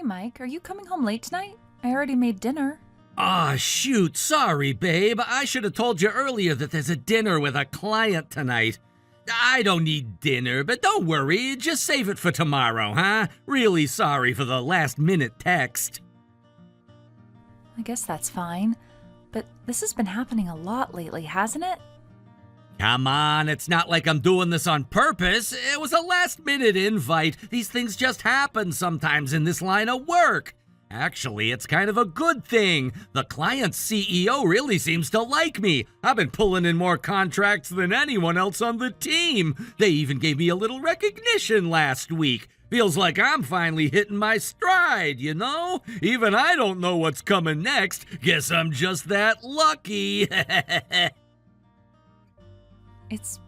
Hey, Mike, are you coming home late tonight? I already made dinner. Aw, shoot, sorry, babe. I should have told you earlier that there's a dinner with a client tonight. I don't need dinner, but don't worry, just save it for tomorrow, huh? Really sorry for the last-minute text. I guess that's fine. But this has been happening a lot lately, hasn't it? Come on, it's not like I'm doing this on purpose. It was a last-minute invite. These things just happen sometimes in this line of work. Actually, it's kind of a good thing. The client's CEO really seems to like me. I've been pulling in more contracts than anyone else on the team. They even gave me a little recognition last week. Feels like I'm finally hitting my stride, you know? Even I don't know what's coming next. Guess I'm just that lucky. It's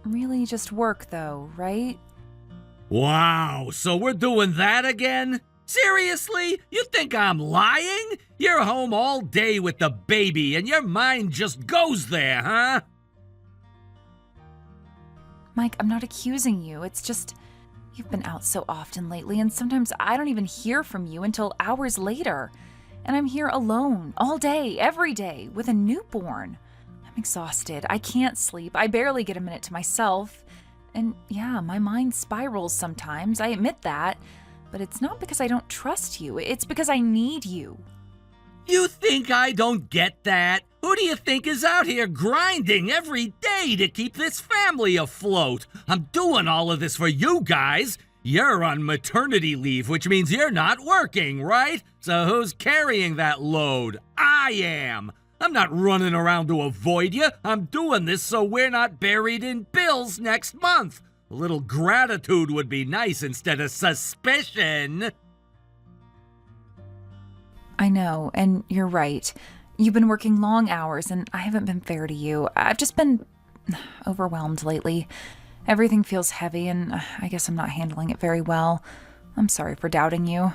really just work, though, right? Wow, so we're doing that again? Seriously? You think I'm lying? You're home all day with the baby and your mind just goes there, huh? Mike, I'm not accusing you. It's just you've been out so often lately, and sometimes I don't even hear from you until hours later. And I'm here alone, all day, every day, with a newborn. I'm exhausted. I can't sleep. I barely get a minute to myself. And yeah, my mind spirals sometimes. I admit that. But it's not because I don't trust you. It's because I need you. You think I don't get that? Who do you think is out here grinding every day to keep this family afloat? I'm doing all of this for you guys. You're on maternity leave, which means you're not working, right? So who's carrying that load? I am. I'm not running around to avoid you. I'm doing this so we're not buried in bills next month. A little gratitude would be nice instead of suspicion. I know, and you're right. You've been working long hours, and I haven't been fair to you. I've just been overwhelmed lately. Everything feels heavy, and I guess I'm not handling it very well. I'm sorry for doubting you.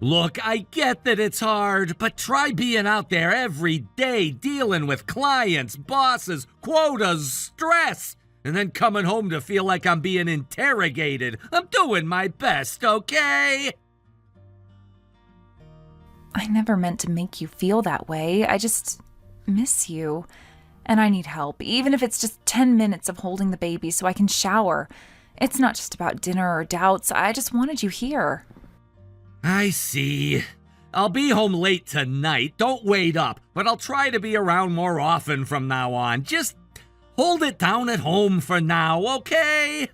Look, I get that it's hard, but try being out there every day dealing with clients, bosses, quotas, stress. And then coming home to feel like I'm being interrogated. I'm doing my best, okay? I never meant to make you feel that way. I just miss you. And I need help, even if it's just 10 minutes of holding the baby so I can shower. It's not just about dinner or doubts. I just wanted you here. I see. I'll be home late tonight. Don't wait up, but I'll try to be around more often from now on. Just hold it down at home for now, okay?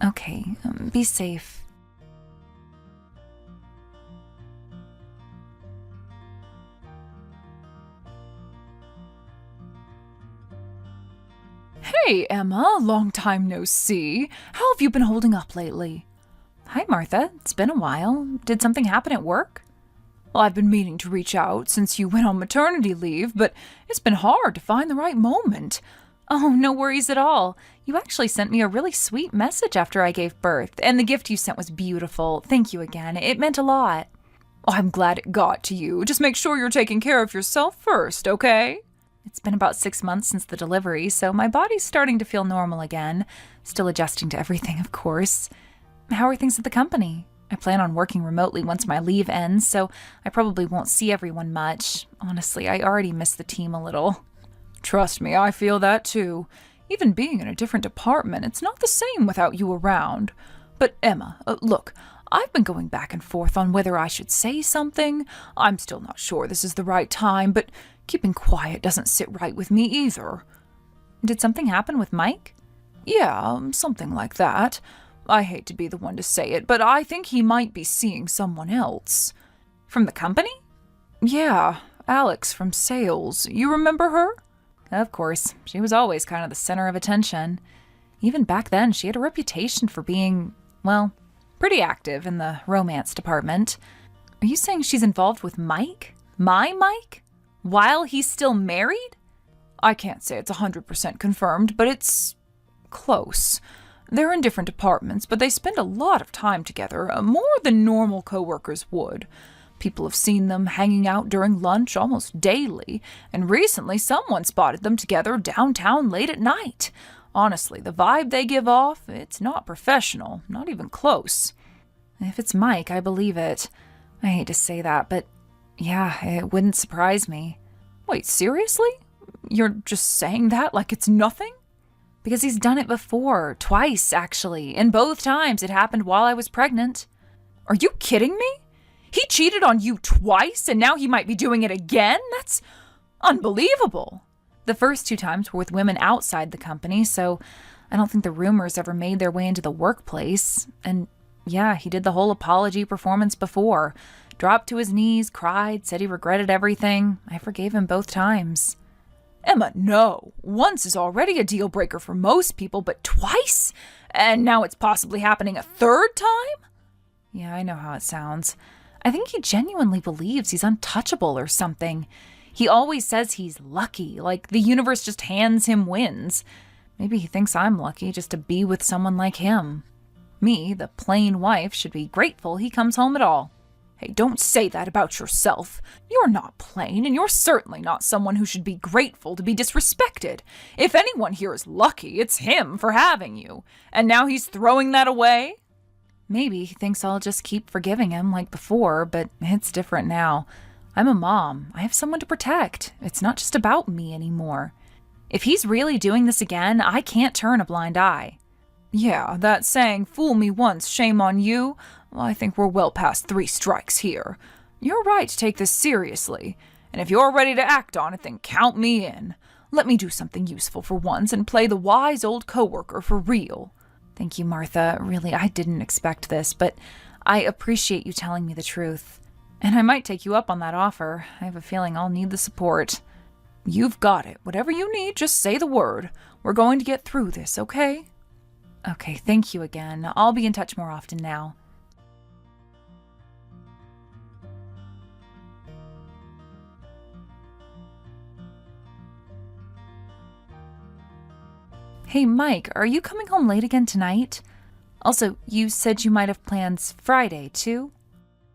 Okay, be safe. Hey, Emma, long time no see. How have you been holding up lately? Hi, Martha. It's been a while. Did something happen at work? Well, I've been meaning to reach out since you went on maternity leave, but it's been hard to find the right moment. Oh, no worries at all. You actually sent me a really sweet message after I gave birth, and the gift you sent was beautiful. Thank you again. It meant a lot. Oh, I'm glad it got to you. Just make sure you're taking care of yourself first, okay? It's been about 6 months since the delivery, so my body's starting to feel normal again. Still adjusting to everything, of course. How are things at the company? I plan on working remotely once my leave ends, so I probably won't see everyone much. Honestly, I already miss the team a little. Trust me, I feel that too. Even being in a different department, it's not the same without you around. But Emma, look, I've been going back and forth on whether I should say something. I'm still not sure this is the right time, but keeping quiet doesn't sit right with me either. Did something happen with Mike? Yeah, something like that. I hate to be the one to say it, but I think he might be seeing someone else. From the company? Yeah, Alex from sales. You remember her? Of course. She was always kind of the center of attention. Even back then, she had a reputation for being, well, pretty active in the romance department. Are you saying she's involved with Mike? My Mike? While he's still married? I can't say it's 100% confirmed, but it's close. They're in different departments, but they spend a lot of time together, more than normal coworkers would. People have seen them hanging out during lunch almost daily, and recently someone spotted them together downtown late at night. Honestly, the vibe they give off, it's not professional, not even close. If it's Mike, I believe it. I hate to say that, but yeah, it wouldn't surprise me. Wait, seriously? You're just saying that like it's nothing? Because he's done it before, twice actually, and both times it happened while I was pregnant. Are you kidding me? He cheated on you twice and now he might be doing it again? That's unbelievable. The first 2 times were with women outside the company, so I don't think the rumors ever made their way into the workplace. And yeah, he did the whole apology performance before. Dropped to his knees, cried, said he regretted everything. I forgave him both times. Emma, no. Once is already a deal breaker for most people, but twice? And now it's possibly happening a 3rd time? Yeah, I know how it sounds. I think he genuinely believes he's untouchable or something. He always says he's lucky, like the universe just hands him wins. Maybe he thinks I'm lucky just to be with someone like him. Me, the plain wife, should be grateful he comes home at all. Hey, don't say that about yourself. You're not plain, and you're certainly not someone who should be grateful to be disrespected. If anyone here is lucky, it's him for having you. And now he's throwing that away? Maybe he thinks I'll just keep forgiving him like before, but it's different now. I'm a mom. I have someone to protect. It's not just about me anymore. If he's really doing this again, I can't turn a blind eye. Yeah, that saying, fool me once, shame on you. Well, I think we're well past 3 strikes here. You're right to take this seriously. And if you're ready to act on it, then count me in. Let me do something useful for once and play the wise old coworker for real. Thank you, Martha. Really, I didn't expect this, but I appreciate you telling me the truth. And I might take you up on that offer. I have a feeling I'll need the support. You've got it. Whatever you need, just say the word. We're going to get through this, okay? Okay, thank you again. I'll be in touch more often now. Hey, Mike, are you coming home late again tonight? Also, you said you might have plans Friday, too?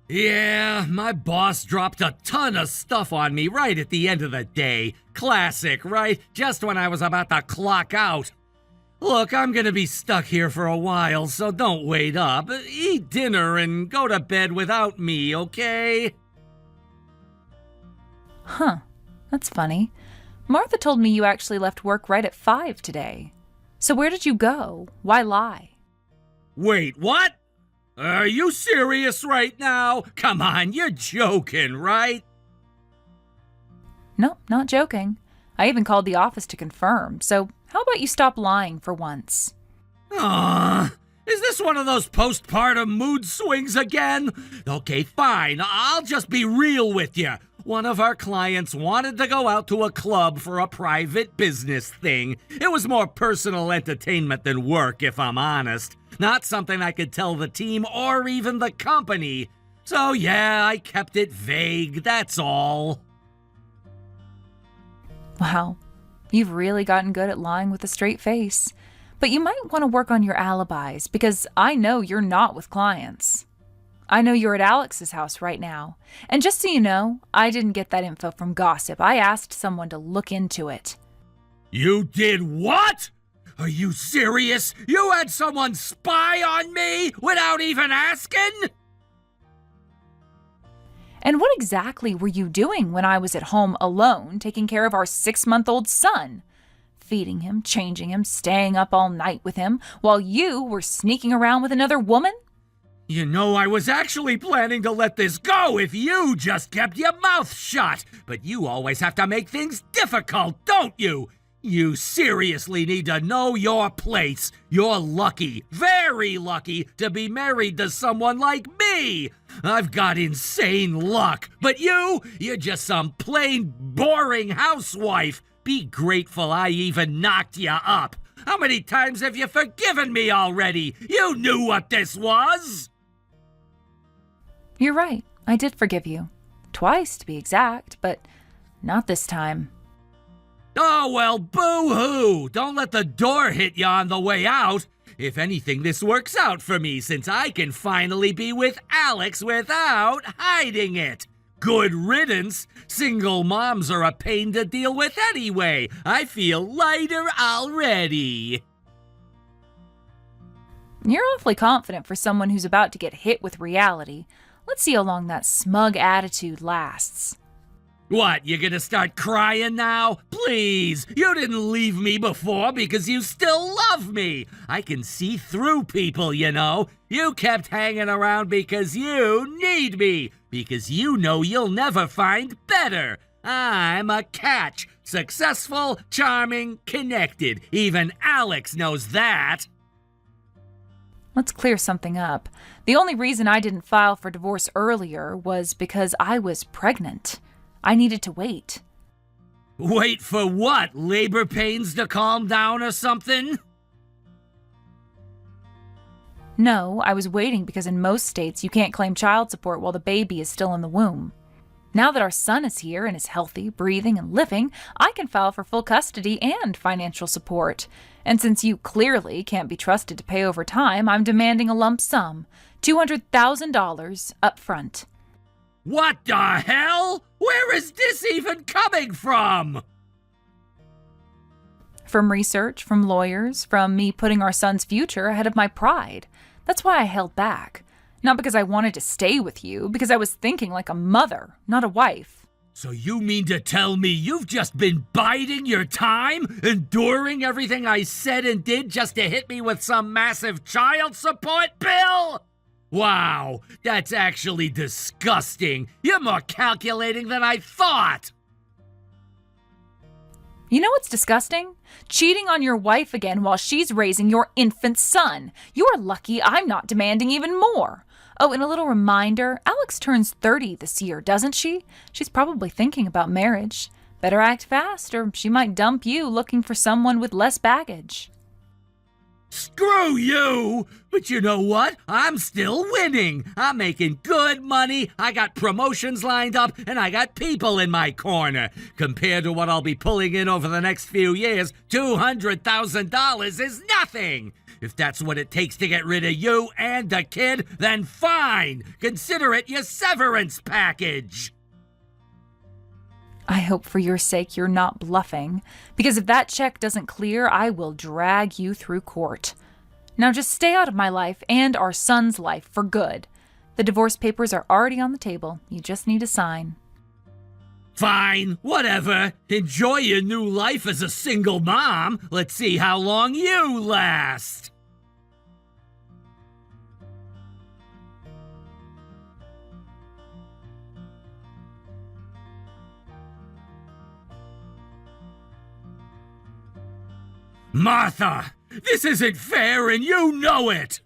Yeah, my boss dropped a ton of stuff on me right at the end of the day. Classic, right? Just when I was about to clock out. Look, I'm gonna be stuck here for a while, so don't wait up. Eat dinner and go to bed without me, okay? Huh, that's funny. Martha told me you actually left work right at 5 today. So where did you go? Why lie? Wait, what? Are you serious right now? Come on, you're joking, right? Nope, not joking. I even called the office to confirm, so how about you stop lying for once? Is this one of those postpartum mood swings again? Okay, fine, I'll just be real with you. One of our clients wanted to go out to a club for a private business thing. It was more personal entertainment than work, if I'm honest. Not something I could tell the team or even the company. So yeah, I kept it vague, that's all. Wow, you've really gotten good at lying with a straight face. But you might want to work on your alibis, because I know you're not with clients. I know you're at Alex's house right now. And just so you know, I didn't get that info from gossip. I asked someone to look into it. You did what? Are you serious? You had someone spy on me without even asking? And what exactly were you doing when I was at home alone, taking care of our 6-month-old son? Feeding him, changing him, staying up all night with him, while you were sneaking around with another woman? You know, I was actually planning to let this go if you just kept your mouth shut. But you always have to make things difficult, don't you? You seriously need to know your place. You're lucky, very lucky, to be married to someone like me. I've got insane luck. But you're just some plain boring housewife. Be grateful I even knocked you up. How many times have you forgiven me already? You knew what this was. You're right. I did forgive you. Twice, to be exact, but not this time. Oh, well, boo-hoo! Don't let the door hit you on the way out. If anything, this works out for me since I can finally be with Alex without hiding it. Good riddance. Single moms are a pain to deal with anyway. I feel lighter already. You're awfully confident for someone who's about to get hit with reality. Let's see how long that smug attitude lasts. What, you gonna start crying now? Please, you didn't leave me before because you still love me. I can see through people, you know. You kept hanging around because you need me, because you know you'll never find better. I'm a catch. Successful, charming, connected. Even Alex knows that. Let's clear something up. The only reason I didn't file for divorce earlier was because I was pregnant. I needed to wait. Wait for what? Labor pains to calm down or something? No, I was waiting because in most states you can't claim child support while the baby is still in the womb. Now that our son is here and is healthy, breathing, and living, I can file for full custody and financial support. And since you clearly can't be trusted to pay over time, I'm demanding a lump sum, $200,000 up front. What the hell? Where is this even coming from? From research, from lawyers, from me putting our son's future ahead of my pride. That's why I held back. Not because I wanted to stay with you, because I was thinking like a mother, not a wife. So you mean to tell me you've just been biding your time, enduring everything I said and did just to hit me with some massive child support bill? Wow, that's actually disgusting. You're more calculating than I thought. You know what's disgusting? Cheating on your wife again while she's raising your infant son. You're lucky I'm not demanding even more. Oh, and a little reminder, Alex turns 30 this year, doesn't she? She's probably thinking about marriage. Better act fast or she might dump you looking for someone with less baggage. Screw you! But you know what? I'm still winning. I'm making good money, I got promotions lined up, and I got people in my corner. Compared to what I'll be pulling in over the next few years, $200,000 is nothing! If that's what it takes to get rid of you and the kid, then fine! Consider it your severance package! I hope for your sake you're not bluffing, because if that check doesn't clear, I will drag you through court. Now just stay out of my life and our son's life for good. The divorce papers are already on the table. You just need to sign. Fine, whatever. Enjoy your new life as a single mom. Let's see how long you last. Martha, this isn't fair and you know it!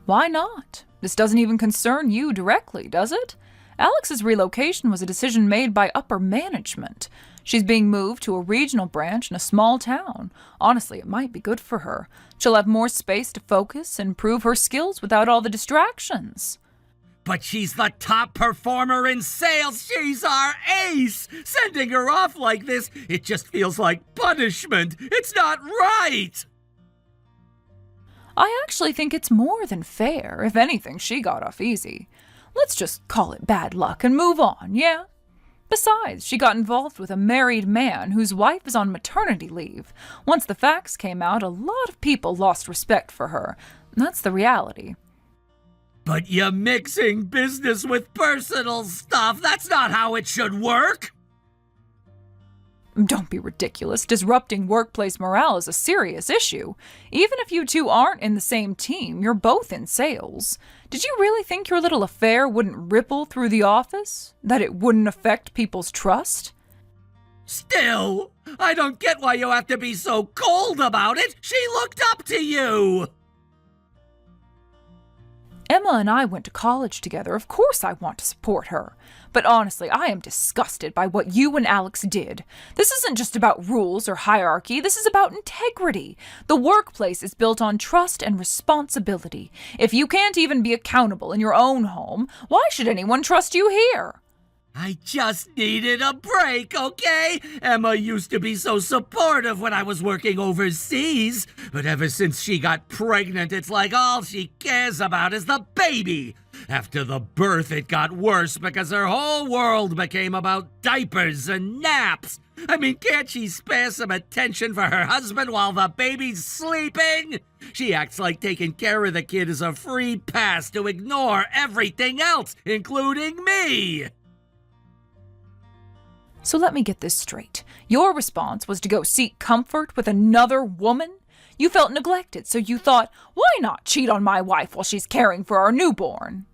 Why not? This doesn't even concern you directly, does it? Alex's relocation was a decision made by upper management. She's being moved to a regional branch in a small town. Honestly, it might be good for her. She'll have more space to focus and prove her skills without all the distractions. But she's the top performer in sales. She's our ace. Sending her off like this, it just feels like punishment. It's not right. I actually think it's more than fair. If anything, she got off easy. Let's just call it bad luck and move on, yeah? Besides, she got involved with a married man whose wife is on maternity leave. Once the facts came out, a lot of people lost respect for her. That's the reality. But you're mixing business with personal stuff. That's not how it should work. Don't be ridiculous. Disrupting workplace morale is a serious issue. Even if you two aren't in the same team, you're both in sales. Did you really think your little affair wouldn't ripple through the office? That it wouldn't affect people's trust? Still, I don't get why you have to be so cold about it. She looked up to you. Emma and I went to college together. Of course I want to support her. But honestly, I am disgusted by what you and Alex did. This isn't just about rules or hierarchy. This is about integrity. The workplace is built on trust and responsibility. If you can't even be accountable in your own home, why should anyone trust you here? I just needed a break, okay? Emma used to be so supportive when I was working overseas, but ever since she got pregnant, it's like all she cares about is the baby. After the birth, it got worse because her whole world became about diapers and naps. I mean, can't she spare some attention for her husband while the baby's sleeping? She acts like taking care of the kid is a free pass to ignore everything else, including me. So let me get this straight. Your response was to go seek comfort with another woman? You felt neglected, so you thought, why not cheat on my wife while she's caring for our newborn?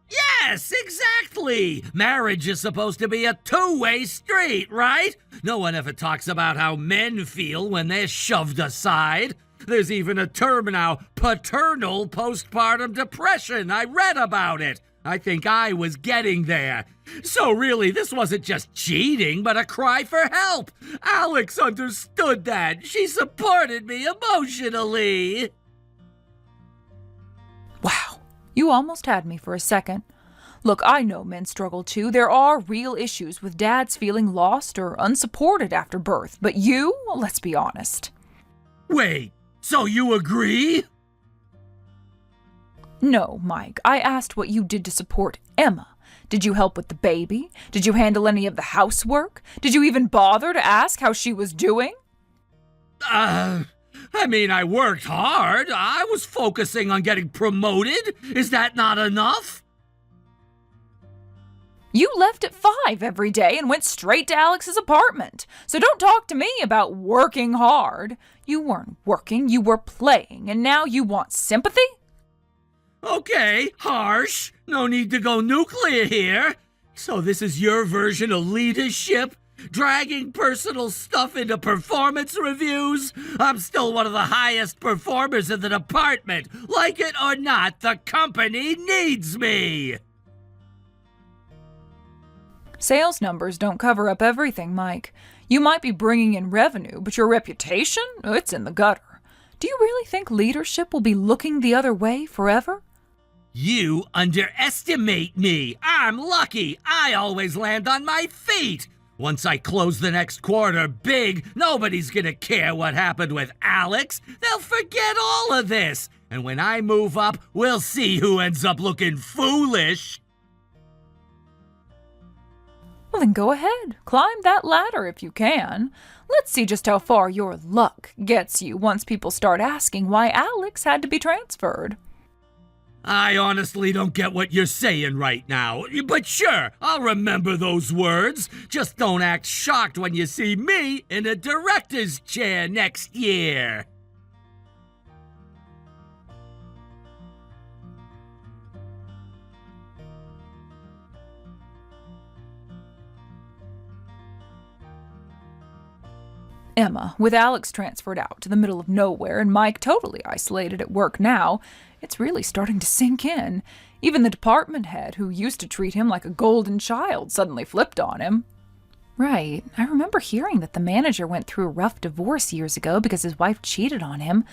Yes, exactly! Marriage is supposed to be a two-way street, right? No one ever talks about how men feel when they're shoved aside. There's even a term now, paternal postpartum depression. I read about it. I think I was getting there. So really, this wasn't just cheating, but a cry for help. Alex understood that. She supported me emotionally. Wow, you almost had me for a second. Look, I know men struggle too. There are real issues with dads feeling lost or unsupported after birth. But you, let's be honest. Wait, so you agree? No, Mike, I asked what you did to support Emma. Did you help with the baby? Did you handle any of the housework? Did you even bother to ask how she was doing? I worked hard. I was focusing on getting promoted. Is that not enough? You left at 5 every day and went straight to Alex's apartment. So don't talk to me about working hard. You weren't working, you were playing, and now you want sympathy? Okay, harsh. No need to go nuclear here. So this is your version of leadership? Dragging personal stuff into performance reviews? I'm still one of the highest performers in the department. Like it or not, the company needs me. Sales numbers don't cover up everything, Mike. You might be bringing in revenue, but your reputation? It's in the gutter. Do you really think leadership will be looking the other way forever? You underestimate me. I'm lucky. I always land on my feet. Once I close the next quarter big, nobody's gonna care what happened with Alex. They'll forget all of this. And when I move up, we'll see who ends up looking foolish. Well, then go ahead. Climb that ladder if you can. Let's see just how far your luck gets you once people start asking why Alex had to be transferred. I honestly don't get what you're saying right now, but sure, I'll remember those words. Just don't act shocked when you see me in a director's chair next year. Emma, with Alex transferred out to the middle of nowhere and Mike totally isolated at work now, it's really starting to sink in. Even the department head, who used to treat him like a golden child, suddenly flipped on him. Right. I remember hearing that the manager went through a rough divorce years ago because his wife cheated on him.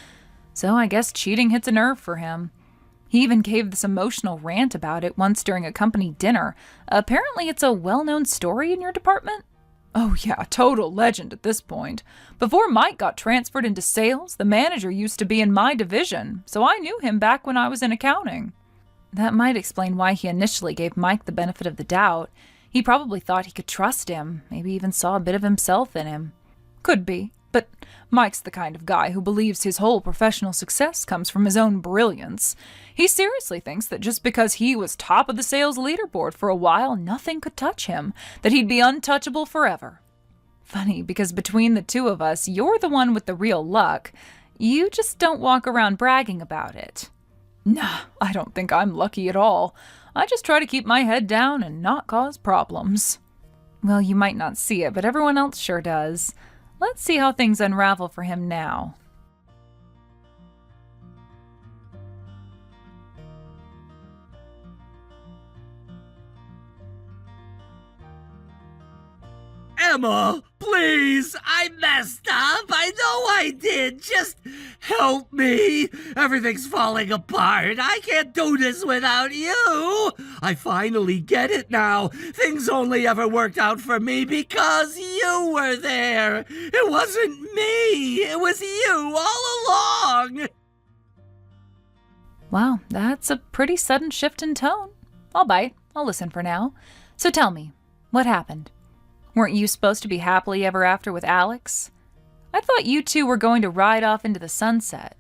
So I guess cheating hits a nerve for him. He even gave this emotional rant about it once during a company dinner. Apparently it's a well-known story in your department. Oh yeah, total legend at this point. Before Mike got transferred into sales, the manager used to be in my division, so I knew him back when I was in accounting. That might explain why he initially gave Mike the benefit of the doubt. He probably thought he could trust him, maybe even saw a bit of himself in him. Could be, but Mike's the kind of guy who believes his whole professional success comes from his own brilliance. He seriously thinks that just because he was top of the sales leaderboard for a while, nothing could touch him, that he'd be untouchable forever. Funny, because between the two of us, you're the one with the real luck. You just don't walk around bragging about it. Nah, I don't think I'm lucky at all. I just try to keep my head down and not cause problems. Well, you might not see it, but everyone else sure does. Let's see how things unravel for him now. Emma, please, I messed up. I know I did. Just help me. Everything's falling apart. I can't do this without you. I finally get it now. Things only ever worked out for me because you were there. It wasn't me. It was you all along. Wow, that's a pretty sudden shift in tone. I'll bite. I'll listen for now. So tell me, what happened? Weren't you supposed to be happily ever after with Alex? I thought you two were going to ride off into the sunset.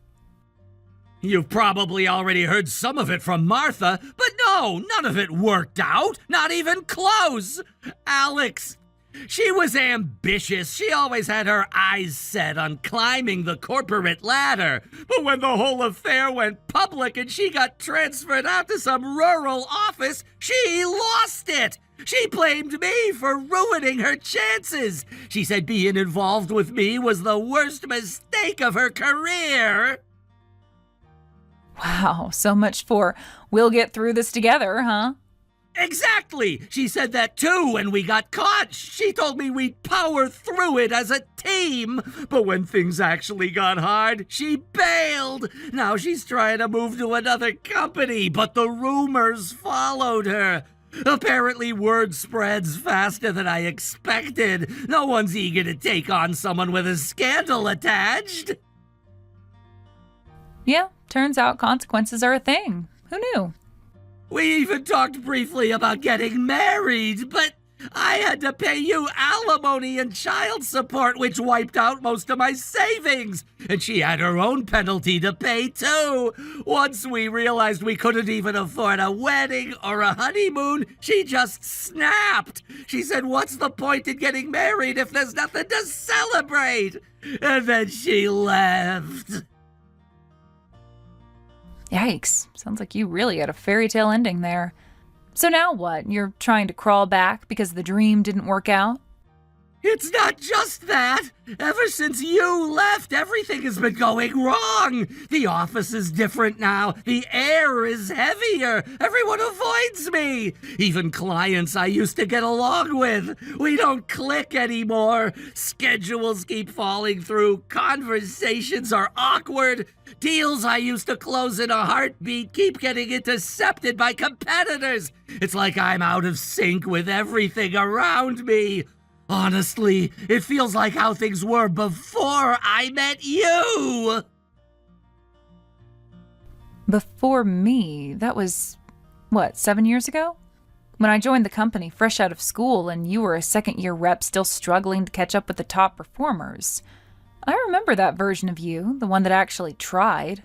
You've probably already heard some of it from Martha, but no, none of it worked out, not even close. Alex, she was ambitious. She always had her eyes set on climbing the corporate ladder. But when the whole affair went public and she got transferred out to some rural office, she lost it. She blamed me for ruining her chances. She said being involved with me was the worst mistake of her career. Wow, so much for we'll get through this together, huh? Exactly! She said that too when we got caught. She told me we'd power through it as a team. But when things actually got hard, she bailed. Now she's trying to move to another company, but the rumors followed her. Apparently word spreads faster than I expected. No one's eager to take on someone with a scandal attached. Yeah, turns out consequences are a thing. Who knew? We even talked briefly about getting married, but I had to pay you alimony and child support, which wiped out most of my savings. And she had her own penalty to pay, too. Once we realized we couldn't even afford a wedding or a honeymoon, she just snapped. She said, "What's the point in getting married if there's nothing to celebrate?" And then she left. Yikes. Sounds like you really had a fairy tale ending there. So now what? You're trying to crawl back because the dream didn't work out? It's not just that. Ever since you left, everything has been going wrong. The office is different now. The air is heavier. Everyone avoids me. Even clients I used to get along with. We don't click anymore. Schedules keep falling through. Conversations are awkward. Deals I used to close in a heartbeat keep getting intercepted by competitors. It's like I'm out of sync with everything around me. Honestly, it feels like how things were before I met you. Before me? That was, 7 years ago? When I joined the company fresh out of school and you were a second-year rep still struggling to catch up with the top performers. I remember that version of you, the one that actually tried.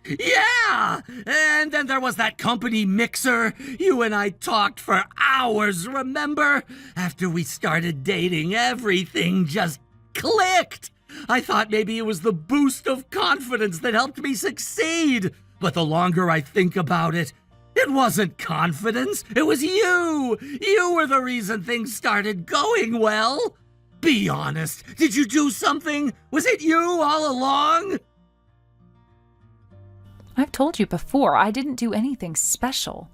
Yeah! And then there was that company mixer. You and I talked for hours, remember? After we started dating, everything just clicked. I thought maybe it was the boost of confidence that helped me succeed. But the longer I think about it, it wasn't confidence. It was you. You were the reason things started going well. Be honest. Did you do something? Was it you all along? I've told you before, I didn't do anything special.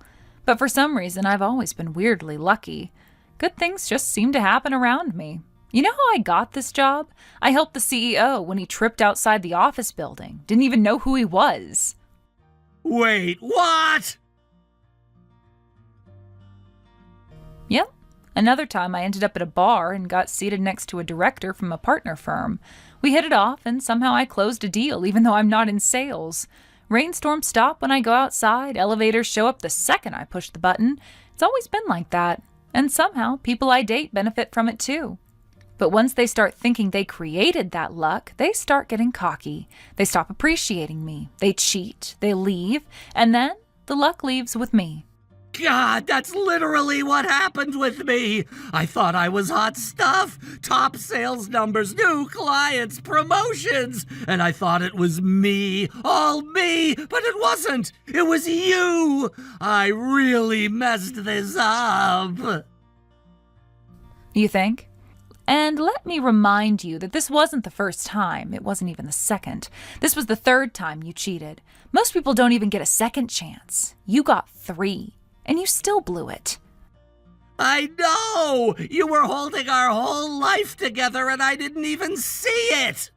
But for some reason, I've always been weirdly lucky. Good things just seem to happen around me. You know how I got this job? I helped the CEO when he tripped outside the office building. Didn't even know who he was. Wait, what? Yep. Another time I ended up at a bar and got seated next to a director from a partner firm. We hit it off and somehow I closed a deal even though I'm not in sales. Rainstorms stop when I go outside, elevators show up the second I push the button. It's always been like that. And somehow people I date benefit from it too. But once they start thinking they created that luck, they start getting cocky. They stop appreciating me. They cheat, they leave, and then the luck leaves with me. God, that's literally what happened with me. I thought I was hot stuff. Top sales numbers, new clients, promotions. And I thought it was me, all me, but it wasn't. It was you. I really messed this up. You think? And let me remind you that this wasn't the first time. It wasn't even the second. This was the third time you cheated. Most people don't even get a second chance. You got 3. And you still blew it. I know! You were holding our whole life together and I didn't even see it!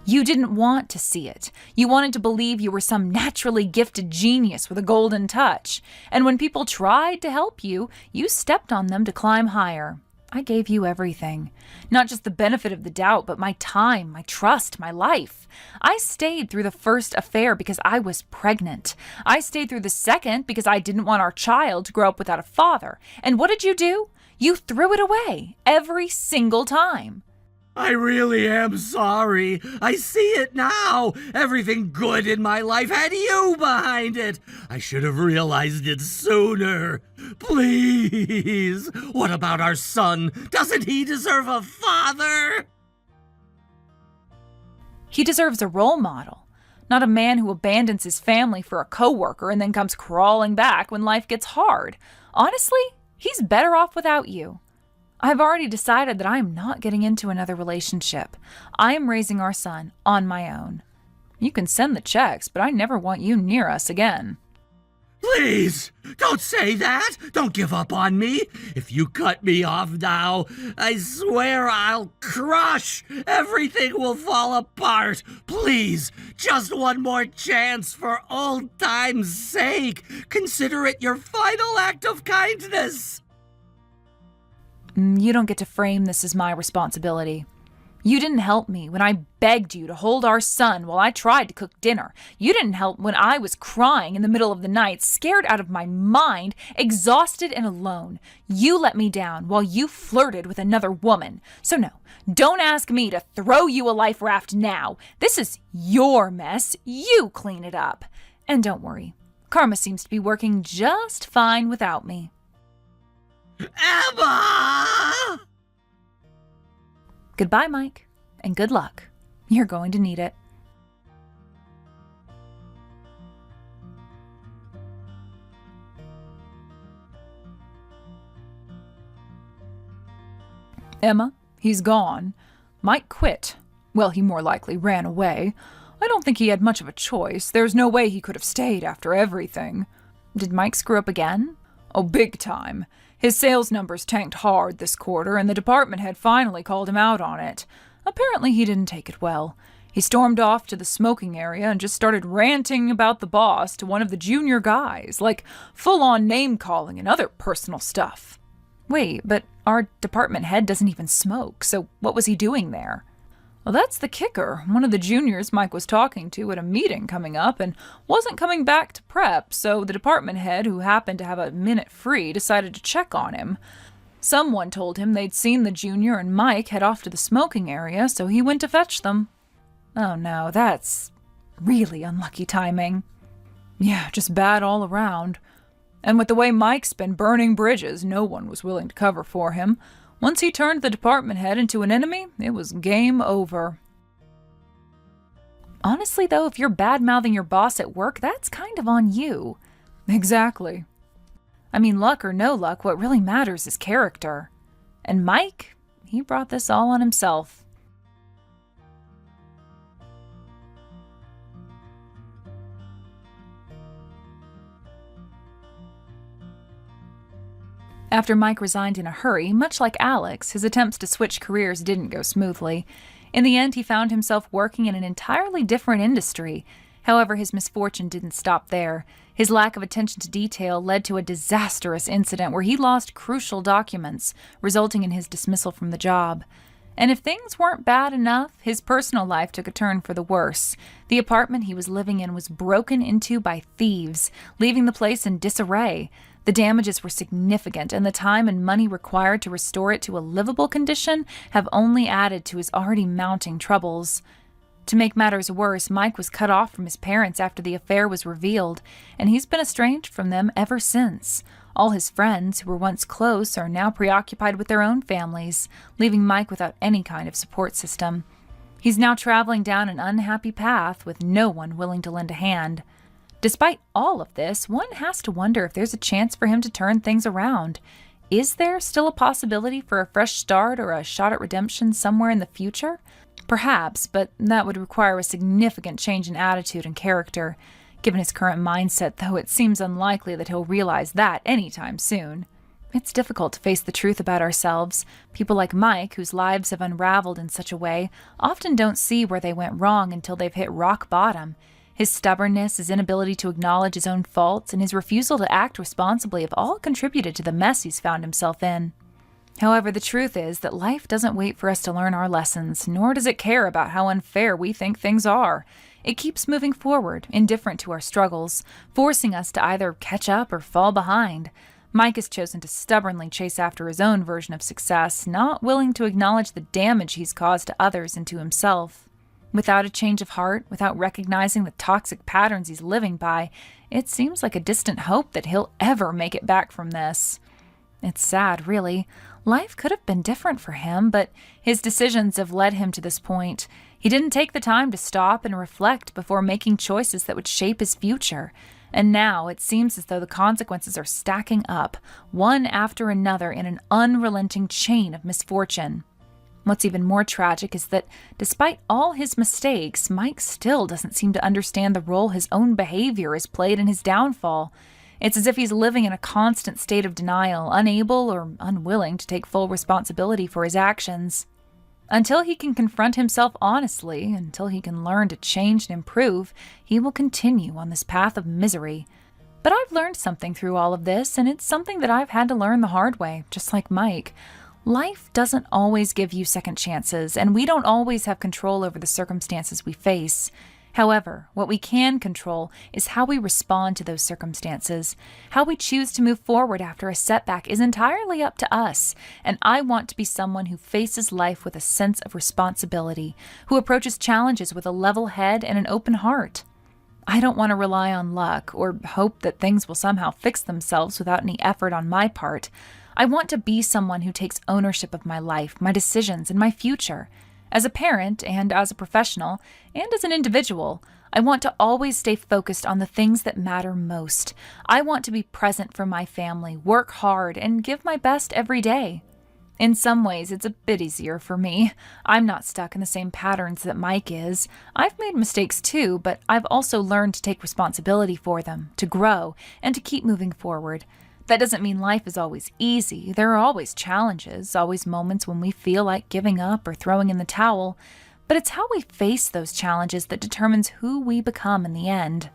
You didn't want to see it. You wanted to believe you were some naturally gifted genius with a golden touch. And when people tried to help you, you stepped on them to climb higher. I gave you everything. Not just the benefit of the doubt, but my time, my trust, my life. I stayed through the first affair because I was pregnant. I stayed through the second because I didn't want our child to grow up without a father. And what did you do? You threw it away every single time. I really am sorry. I see it now. Everything good in my life had you behind it. I should have realized it sooner. Please, what about our son? Doesn't he deserve a father? He deserves a role model, not a man who abandons his family for a coworker and then comes crawling back when life gets hard. Honestly, he's better off without you. I've already decided that I am not getting into another relationship. I am raising our son on my own. You can send the checks, but I never want you near us again. Please, don't say that. Don't give up on me. If you cut me off now, I swear I'll crush. Everything will fall apart. Please, just one more chance for old time's sake. Consider it your final act of kindness. You don't get to frame this as my responsibility. You didn't help me when I begged you to hold our son while I tried to cook dinner. You didn't help when I was crying in the middle of the night, scared out of my mind, exhausted and alone. You let me down while you flirted with another woman. So no, don't ask me to throw you a life raft now. This is your mess. You clean it up. And don't worry, karma seems to be working just fine without me. Emma! Goodbye, Mike, and good luck. You're going to need it. Emma, he's gone. Mike quit. Well, he more likely ran away. I don't think he had much of a choice. There's no way he could have stayed after everything. Did Mike screw up again? Oh, big time. His sales numbers tanked hard this quarter, and the department head finally called him out on it. Apparently he didn't take it well. He stormed off to the smoking area and just started ranting about the boss to one of the junior guys, like full-on name-calling and other personal stuff. Wait, but our department head doesn't even smoke, so what was he doing there? Well, that's the kicker. One of the juniors Mike was talking to at a meeting coming up and wasn't coming back to prep, so the department head, who happened to have a minute free, decided to check on him. Someone told him they'd seen the junior and Mike head off to the smoking area, so he went to fetch them. Oh no, that's really unlucky timing. Yeah, just bad all around. And with the way Mike's been burning bridges, no one was willing to cover for him. Once he turned the department head into an enemy, it was game over. Honestly, though, if you're bad-mouthing your boss at work, that's kind of on you. Exactly. I mean, luck or no luck, what really matters is character. And Mike, he brought this all on himself. After Mike resigned in a hurry, much like Alex, his attempts to switch careers didn't go smoothly. In the end, he found himself working in an entirely different industry. However, his misfortune didn't stop there. His lack of attention to detail led to a disastrous incident where he lost crucial documents, resulting in his dismissal from the job. And if things weren't bad enough, his personal life took a turn for the worse. The apartment he was living in was broken into by thieves, leaving the place in disarray. The damages were significant, and the time and money required to restore it to a livable condition have only added to his already mounting troubles. To make matters worse, Mike was cut off from his parents after the affair was revealed, and he's been estranged from them ever since. All his friends, who were once close, are now preoccupied with their own families, leaving Mike without any kind of support system. He's now traveling down an unhappy path with no one willing to lend a hand. Despite all of this, one has to wonder if there's a chance for him to turn things around. Is there still a possibility for a fresh start or a shot at redemption somewhere in the future? Perhaps, but that would require a significant change in attitude and character. Given his current mindset, though, it seems unlikely that he'll realize that anytime soon. It's difficult to face the truth about ourselves. People like Mike, whose lives have unraveled in such a way, often don't see where they went wrong until they've hit rock bottom. His stubbornness, his inability to acknowledge his own faults, and his refusal to act responsibly have all contributed to the mess he's found himself in. However, the truth is that life doesn't wait for us to learn our lessons, nor does it care about how unfair we think things are. It keeps moving forward, indifferent to our struggles, forcing us to either catch up or fall behind. Mike has chosen to stubbornly chase after his own version of success, not willing to acknowledge the damage he's caused to others and to himself. Without a change of heart, without recognizing the toxic patterns he's living by, it seems like a distant hope that he'll ever make it back from this. It's sad, really. Life could have been different for him, but his decisions have led him to this point. He didn't take the time to stop and reflect before making choices that would shape his future. And now it seems as though the consequences are stacking up, one after another in an unrelenting chain of misfortune. What's even more tragic is that despite all his mistakes, Mike still doesn't seem to understand the role his own behavior has played in his downfall. It's as if he's living in a constant state of denial, unable or unwilling to take full responsibility for his actions. Until he can confront himself honestly, until he can learn to change and improve, he will continue on this path of misery. But I've learned something through all of this, and it's something that I've had to learn the hard way, just like Mike. Life doesn't always give you second chances, and we don't always have control over the circumstances we face. However, what we can control is how we respond to those circumstances. How we choose to move forward after a setback is entirely up to us, and I want to be someone who faces life with a sense of responsibility, who approaches challenges with a level head and an open heart. I don't want to rely on luck or hope that things will somehow fix themselves without any effort on my part. I want to be someone who takes ownership of my life, my decisions, and my future. As a parent and as a professional and as an individual, I want to always stay focused on the things that matter most. I want to be present for my family, work hard, and give my best every day. In some ways, it's a bit easier for me. I'm not stuck in the same patterns that Mike is. I've made mistakes too, but I've also learned to take responsibility for them, to grow, and to keep moving forward. That doesn't mean life is always easy. There are always challenges, always moments when we feel like giving up or throwing in the towel. But it's how we face those challenges that determines who we become in the end.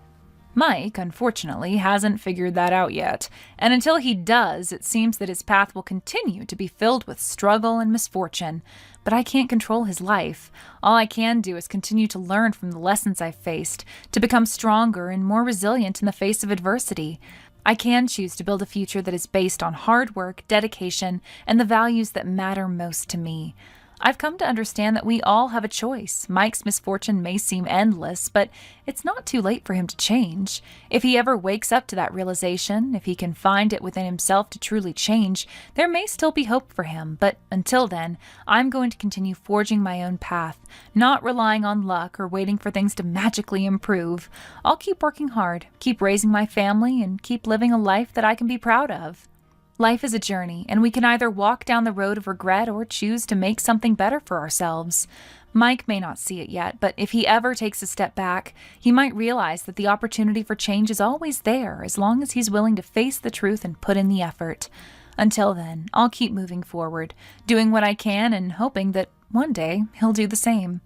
Mike, unfortunately, hasn't figured that out yet. And until he does, it seems that his path will continue to be filled with struggle and misfortune. But I can't control his life. All I can do is continue to learn from the lessons I've faced, to become stronger and more resilient in the face of adversity. I can choose to build a future that is based on hard work, dedication, and the values that matter most to me. I've come to understand that we all have a choice. Mike's misfortune may seem endless, but it's not too late for him to change. If he ever wakes up to that realization, if he can find it within himself to truly change, there may still be hope for him. But until then, I'm going to continue forging my own path, not relying on luck or waiting for things to magically improve. I'll keep working hard, keep raising my family, and keep living a life that I can be proud of. Life is a journey, and we can either walk down the road of regret or choose to make something better for ourselves. Mike may not see it yet, but if he ever takes a step back, he might realize that the opportunity for change is always there as long as he's willing to face the truth and put in the effort. Until then, I'll keep moving forward, doing what I can and hoping that one day he'll do the same.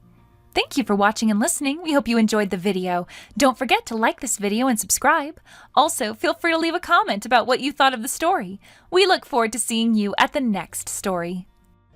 Thank you for watching and listening. We hope you enjoyed the video. Don't forget to like this video and subscribe. Also, feel free to leave a comment about what you thought of the story. We look forward to seeing you at the next story.